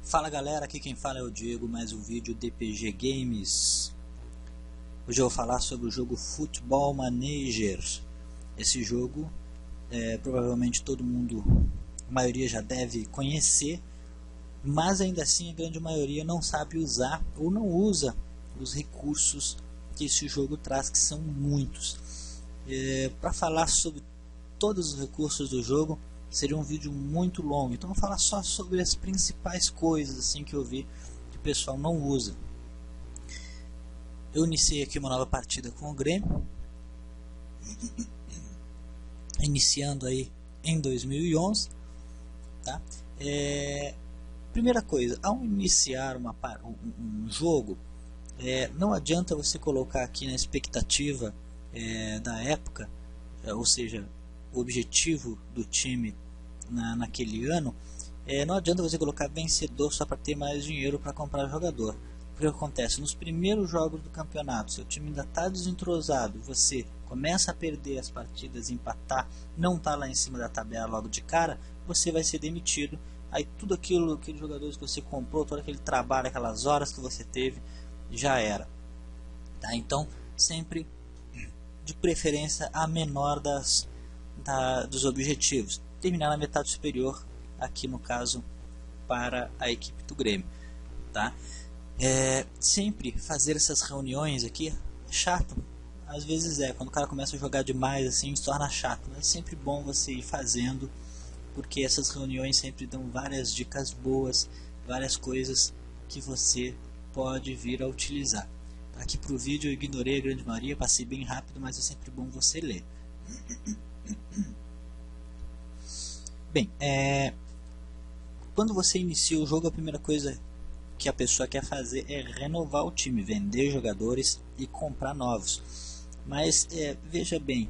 Fala galera, aqui quem fala é o Diego, mais um vídeo DPG Games. Hoje eu vou falar sobre o jogo Football Manager. Esse jogo provavelmente todo mundo, a maioria já deve conhecer, mas ainda assim a grande maioria não sabe usar ou não usa os recursos que esse jogo traz, que são muitos. Para falar sobre todos os recursos do jogo seria um vídeo muito longo, então eu vou falar só sobre as principais coisas assim que eu vi que o pessoal não usa. Eu iniciei aqui uma nova partida com o Grêmio, iniciando aí em 2011, tá? Primeira coisa, ao iniciar um jogo, não adianta você colocar aqui na expectativa da época, ou seja, o objetivo do time naquele ano, não adianta você colocar vencedor só para ter mais dinheiro para comprar jogador. O que acontece? Nos primeiros jogos do campeonato, seu time ainda está desentrosado, você começa a perder as partidas, empatar, não está lá em cima da tabela logo de cara, você vai ser demitido. Aí tudo aqueles jogadores que você comprou, todo aquele trabalho, aquelas horas que você teve, já era. Tá? Então, sempre de preferência a menor dos objetivos, terminar na metade superior, aqui no caso para a equipe do Grêmio, tá? Sempre fazer essas reuniões aqui é chato, às vezes quando o cara começa a jogar demais assim, se torna chato, mas é sempre bom você ir fazendo, porque essas reuniões sempre dão várias dicas boas, várias coisas que você pode vir a utilizar. Aqui para o vídeo eu ignorei a grande maioria, passei bem rápido, mas é sempre bom você ler. Bem, quando você inicia o jogo, a primeira coisa que a pessoa quer fazer é renovar o time, vender jogadores e comprar novos. Mas veja bem,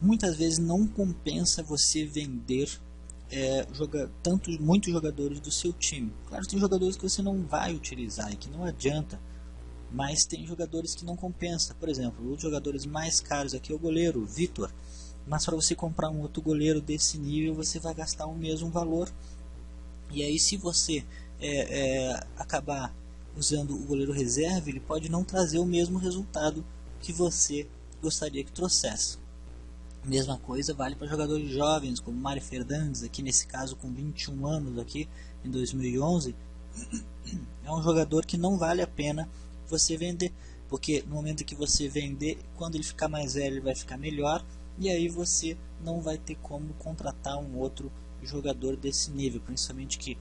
muitas vezes não compensa você vender muitos jogadores do seu time. Claro, tem jogadores que você não vai utilizar e que não adianta, mas tem jogadores que não compensa. Por exemplo, os jogadores mais caros aqui é o goleiro, o Vitor. Mas para você comprar um outro goleiro desse nível, você vai gastar o mesmo valor. E aí, se você acabar usando o goleiro reserva, ele pode não trazer o mesmo resultado que você gostaria que trouxesse. Mesma coisa vale para jogadores jovens, como Mário Fernandes, aqui nesse caso com 21 anos, aqui em 2011. É um jogador que não vale a pena você vender, porque no momento que você vender, quando ele ficar mais velho, ele vai ficar melhor, e aí você não vai ter como contratar um outro jogador desse nível, principalmente que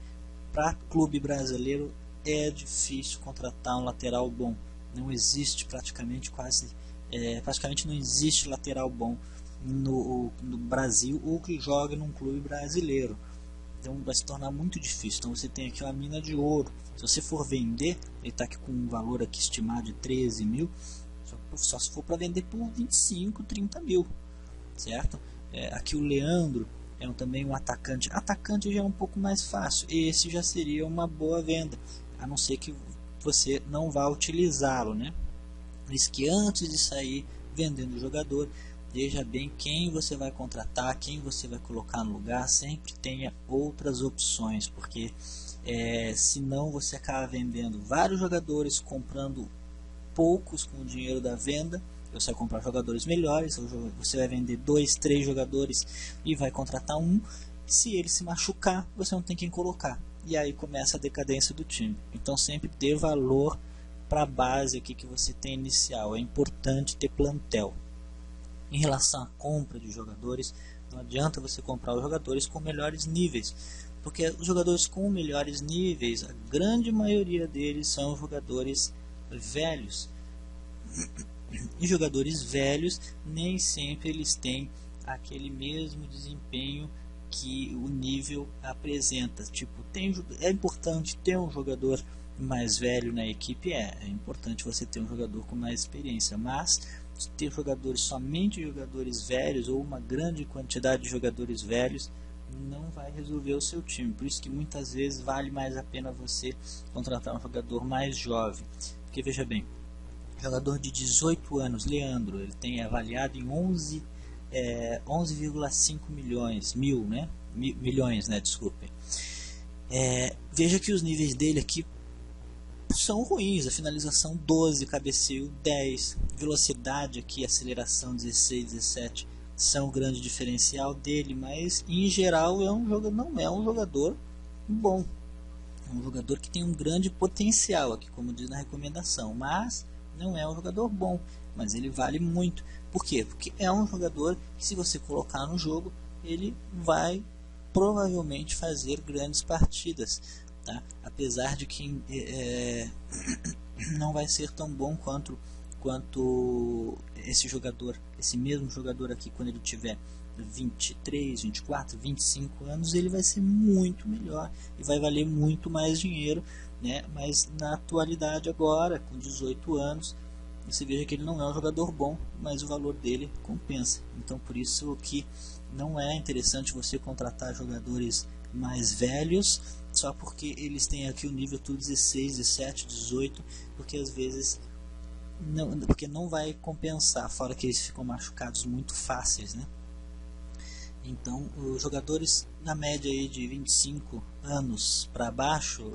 para clube brasileiro é difícil contratar um lateral bom. Não existe praticamente não existe lateral bom no Brasil ou que jogue num clube brasileiro. Então vai se tornar muito difícil. Então você tem aqui uma mina de ouro. Se você for vender, ele está aqui com um valor aqui estimado de 13 mil, só se for para vender por 25, 30 mil, certo? Aqui o Leandro também um atacante. Atacante já é um pouco mais fácil. Esse já seria uma boa venda, a não ser que você não vá utilizá-lo, né? Por isso que antes de sair vendendo o jogador, veja bem quem você vai contratar, quem você vai colocar no lugar, sempre tenha outras opções, porque senão você acaba vendendo vários jogadores, comprando poucos com o dinheiro da venda. Você vai comprar jogadores melhores, você vai vender 2, 3 jogadores e vai contratar um. Se ele se machucar, você não tem quem colocar, e aí começa a decadência do time. Então sempre dê valor para a base aqui que você tem inicial. É importante ter plantel. Em relação à compra de jogadores, não adianta você comprar os jogadores com melhores níveis, porque os jogadores com melhores níveis, a grande maioria deles são jogadores velhos. E jogadores velhos nem sempre eles têm aquele mesmo desempenho que o nível apresenta. Tipo, é importante ter um jogador mais velho na equipe, é importante você ter um jogador com mais experiência, mas ter somente jogadores velhos ou uma grande quantidade de jogadores velhos não vai resolver o seu time. Por isso que muitas vezes vale mais a pena você contratar um jogador mais jovem, porque veja bem, jogador de 18 anos, Leandro, ele tem avaliado em 11,5 milhões, desculpe. Veja que os níveis dele aqui são ruins. A finalização 12, cabeceio 10, velocidade aqui, aceleração 16, 17 são o grande diferencial dele, mas em geral não é um jogador bom. É um jogador que tem um grande potencial aqui, como diz na recomendação, mas não é um jogador bom, mas ele vale muito. Por quê? Porque é um jogador que, se você colocar no jogo, ele vai provavelmente fazer grandes partidas, tá? Apesar de que não vai ser tão bom quanto esse mesmo jogador aqui, quando ele tiver 23, 24, 25 anos, ele vai ser muito melhor e vai valer muito mais dinheiro, né? Mas na atualidade agora, com 18 anos, você veja que ele não é um jogador bom, mas o valor dele compensa. Então por isso que não é interessante você contratar jogadores mais velhos só porque eles têm aqui o nível tudo 16, 17, 18, porque às vezes não vai compensar, fora que eles ficam machucados muito fáceis, né? Então, os jogadores na média aí de 25 anos para baixo,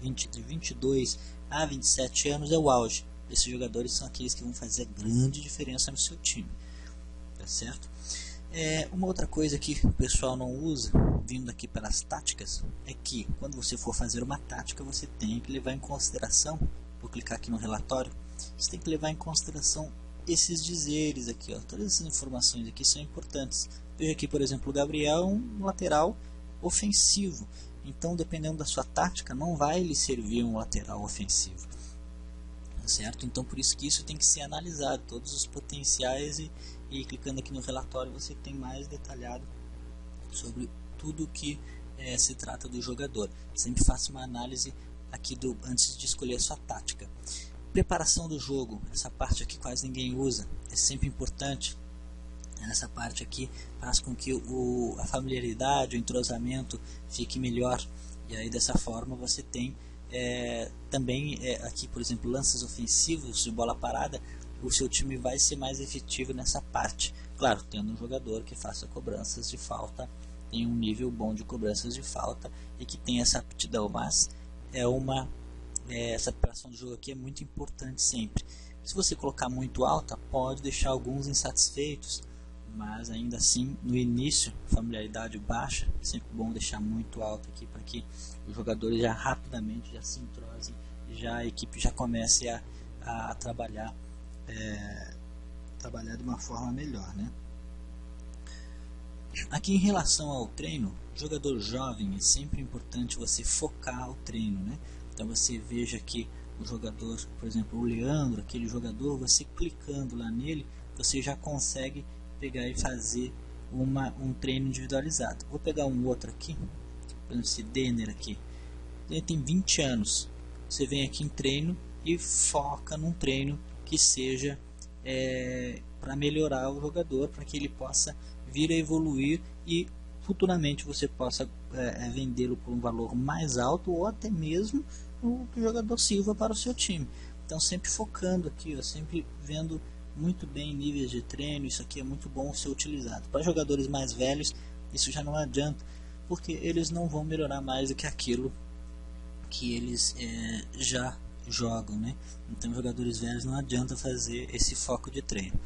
de 22 a 27 anos é o auge. Esses jogadores são aqueles que vão fazer grande diferença no seu time, tá certo? Uma outra coisa que o pessoal não usa, vindo aqui pelas táticas, é que quando você for fazer uma tática, você tem que levar em consideração, vou clicar aqui no relatório, você tem que levar em consideração esses dizeres aqui, ó. Todas essas informações aqui são importantes. Veja aqui, por exemplo, o Gabriel é um lateral ofensivo, então dependendo da sua tática, não vai lhe servir um lateral ofensivo, certo? Então por isso que isso tem que ser analisado, todos os potenciais, e clicando aqui no relatório você tem mais detalhado sobre tudo que se trata do jogador. Sempre faça uma análise aqui antes de escolher a sua tática. Preparação do jogo, essa parte aqui quase ninguém usa, é sempre importante. Essa parte aqui faz com que a familiaridade, o entrosamento fique melhor, e aí dessa forma você tem também aqui, por exemplo, lances ofensivos de bola parada, o seu time vai ser mais efetivo nessa parte, claro, tendo um jogador que faça cobranças de falta, tem um nível bom de cobranças de falta e que tem essa aptidão, mas essa preparação do jogo aqui é muito importante sempre. Se você colocar muito alta, pode deixar alguns insatisfeitos, mas ainda assim, no início, familiaridade baixa, é sempre bom deixar muito alto aqui para que os jogadores já rapidamente já se entrosem e a equipe já comece a trabalhar de uma forma melhor, né? Aqui em relação ao treino, jogador jovem, é sempre importante você focar o treino, né? Então você veja aqui o jogador, por exemplo, o Leandro, aquele jogador, você clicando lá nele, você já consegue pegar e fazer um treino individualizado. Vou pegar um outro aqui, por exemplo, esse Denner aqui, ele tem 20 anos, você vem aqui em treino e foca num treino que seja para melhorar o jogador, para que ele possa vir a evoluir e futuramente você possa vendê-lo por um valor mais alto, ou até mesmo o jogador sirva para o seu time. Então sempre focando aqui, sempre vendo muito bem níveis de treino. Isso aqui é muito bom ser utilizado. Para jogadores mais velhos isso já não adianta, porque eles não vão melhorar mais do que aquilo que eles já jogam, né? Então jogadores velhos não adianta fazer esse foco de treino.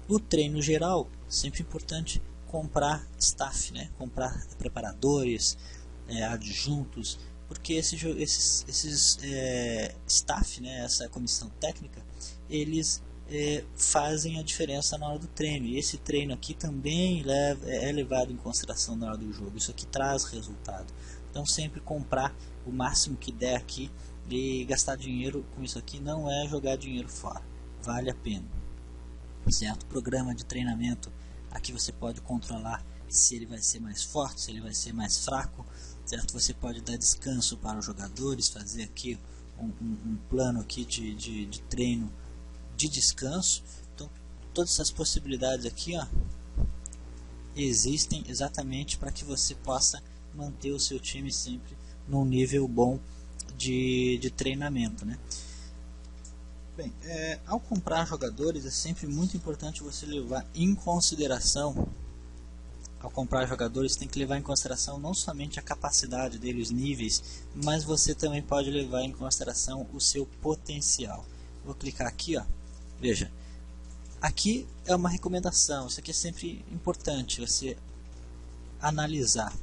O treino geral, sempre importante comprar staff, né? Comprar preparadores, adjuntos, porque esses staff, né? Essa comissão técnica, eles fazem a diferença na hora do treino, e esse treino aqui também é levado em consideração na hora do jogo. Isso aqui traz resultado. Então sempre comprar o máximo que der aqui, e gastar dinheiro com isso aqui não é jogar dinheiro fora, vale a pena, certo? Programa de treinamento, aqui você pode controlar se ele vai ser mais forte, se ele vai ser mais fraco, certo? Você pode dar descanso para os jogadores, fazer aqui um plano aqui de treino de descanso. Então todas essas possibilidades aqui, ó, existem exatamente para que você possa manter o seu time sempre num nível bom de treinamento, né? Bem, ao comprar jogadores é sempre muito importante você levar em consideração ao comprar jogadores, tem que levar em consideração não somente a capacidade deles, os níveis, mas você também pode levar em consideração o seu potencial. Vou clicar aqui, ó. Veja, aqui é uma recomendação. Isso aqui é sempre importante você analisar.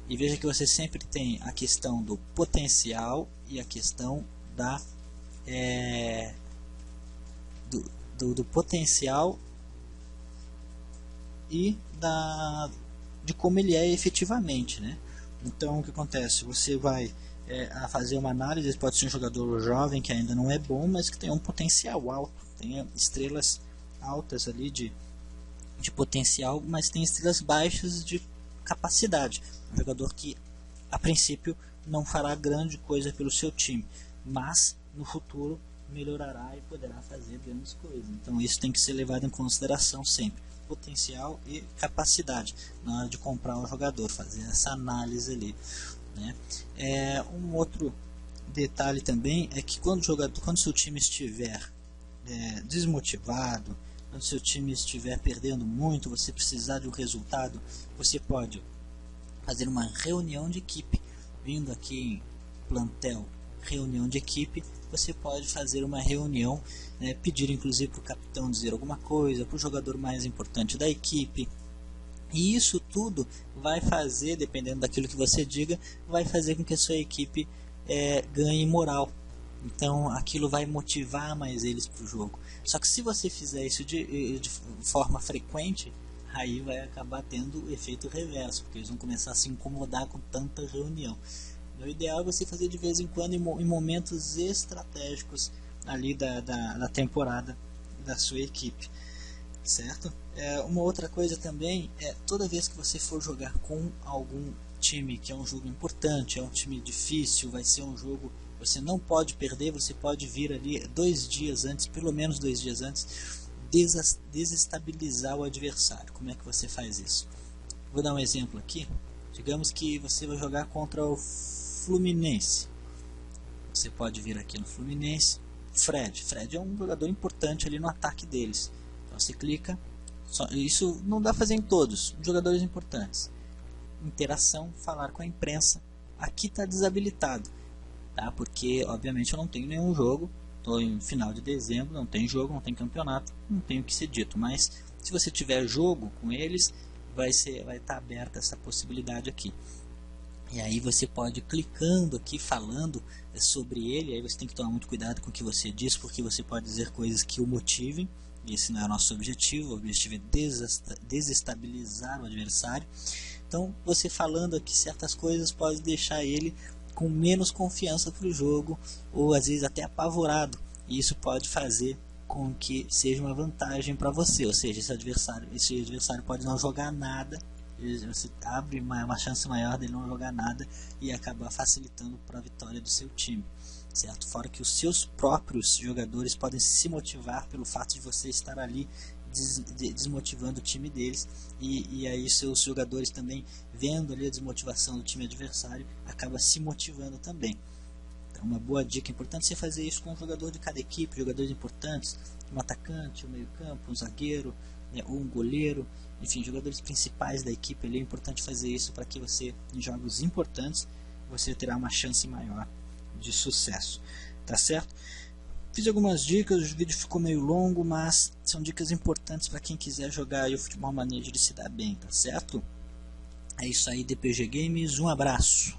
E veja que você sempre tem a questão do potencial e a questão do potencial e de como ele é efetivamente, né? Então o que acontece? Você vai a fazer uma análise. Pode ser um jogador jovem que ainda não é bom, mas que tem um potencial alto, tem estrelas altas ali de potencial, mas tem estrelas baixas de capacidade. Um jogador que a princípio não fará grande coisa pelo seu time, mas no futuro melhorará e poderá fazer grandes coisas. Então isso tem que ser levado em consideração sempre, potencial e capacidade na hora de comprar um jogador, fazer essa análise ali, né? Um outro detalhe também é que quando seu time estiver desmotivado, quando seu time estiver perdendo muito, você precisar de um resultado, você pode fazer uma reunião de equipe. Vindo aqui em plantel, reunião de equipe, você pode fazer uma reunião, pedir inclusive para o capitão dizer alguma coisa, para o jogador mais importante da equipe. E isso tudo vai fazer, dependendo daquilo que você diga, vai fazer com que a sua equipe ganhe moral. Então aquilo vai motivar mais eles para o jogo. Só que se você fizer isso de forma frequente, aí vai acabar tendo o efeito reverso, porque eles vão começar a se incomodar com tanta reunião. O ideal é você fazer de vez em quando em momentos estratégicos ali da temporada da sua equipe, certo? Uma outra coisa também é, toda vez que você for jogar com algum time que é um jogo importante, é um time difícil, vai ser um jogo que você não pode perder, você pode vir ali 2 dias antes, pelo menos 2 dias antes, desestabilizar o adversário. Como é que você faz isso? Vou dar um exemplo aqui. Digamos que você vai jogar contra o Fluminense. Você pode vir aqui no Fluminense. Fred é um jogador importante ali no ataque deles. Então você clica. Isso não dá pra fazer em todos. Jogadores importantes. Interação, falar com a imprensa. Aqui está desabilitado, tá? Porque obviamente eu não tenho nenhum jogo. Estou em final de dezembro, não tem jogo, não tem campeonato, não tem o que ser dito. Mas se você tiver jogo com eles, vai estar aberta essa possibilidade aqui. E aí você pode ir clicando aqui, falando sobre ele. Aí você tem que tomar muito cuidado com o que você diz, porque você pode dizer coisas que o motivem. E esse não é o nosso objetivo. O objetivo é desestabilizar o adversário. Então você falando aqui certas coisas pode deixar ele com menos confiança para o jogo, ou às vezes até apavorado. E isso pode fazer com que seja uma vantagem para você. Ou seja, esse adversário pode não jogar nada. Você abre uma chance maior dele não jogar nada e acabar facilitando para a vitória do seu time, certo? Fora que os seus próprios jogadores podem se motivar pelo fato de você estar ali desmotivando o time deles, e aí seus jogadores também, vendo ali a desmotivação do time adversário, acaba se motivando também. Então uma boa dica, importante você fazer isso com um jogador de cada equipe, jogadores importantes, um atacante, um meio campo, um zagueiro, ou um goleiro, enfim, jogadores principais da equipe ali. É importante fazer isso para que você, em jogos importantes, você terá uma chance maior de sucesso, tá certo? Fiz algumas dicas, o vídeo ficou meio longo, mas são dicas importantes para quem quiser jogar aí o Futebol Manager e se dar bem, tá certo? É isso aí, DPG Games, um abraço!